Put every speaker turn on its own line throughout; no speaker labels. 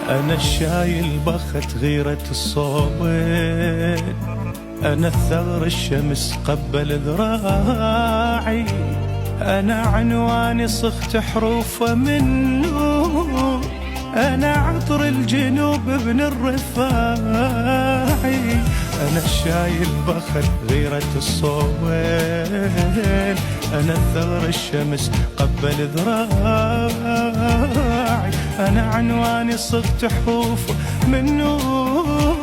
أنا الشايل بخت غيرة الصوبين، أنا الثغر الشمس قبل ذراعي، أنا عنواني صخت حروفه من نور، أنا عطر الجنوب ابن الرفاعي، أنا الشايل بخت غيرة الصوبين، أنا الثغر الشمس قبل ذراعي، أنا عنواني صغت حروفه من نور،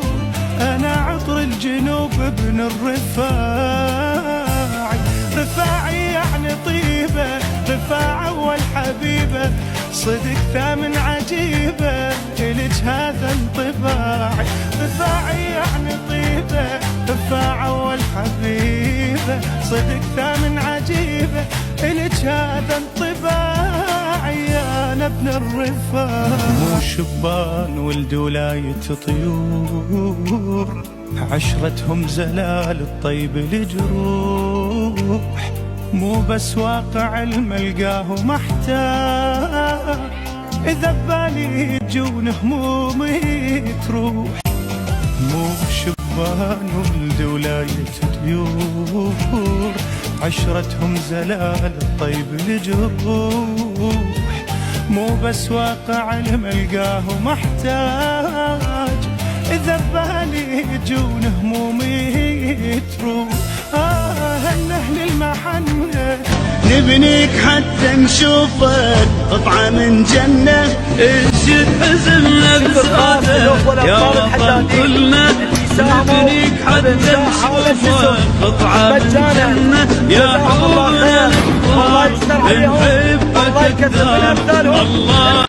أنا عطر الجنوب ابن الرفاعي، رفاعي يعني طيبة، رفاعة والحبيبة، صدق ثامن عجيبة، إلك هذا انطباعي، رفاعي يعني طيبة، رفاعة والحبيبة، صدق ثامن عجيبة، إلك هذا انطباعي، أنا ابن الرفاعي. مو شبان ولد ولاية طيور، عشرتهم زلال الطيب الجروح، مو بس واقع الملقاه محتاج، إذا ببالي تجون همومي تروح، مو شبان ولد ولاية طيور، عشرتهم زلال الطيب الجروح، مو بس واقع الملقاه محتاج، إذا ببالي تجون همومي تروح. الأهل المحنة
نبنيك حتى نشوفك قطعة من جنة،
انشد حزنك صادق يا وطن كلنا، نبنيك حتى نشوفك قطعة من جنة، يا حبنا نحبك أكثر الله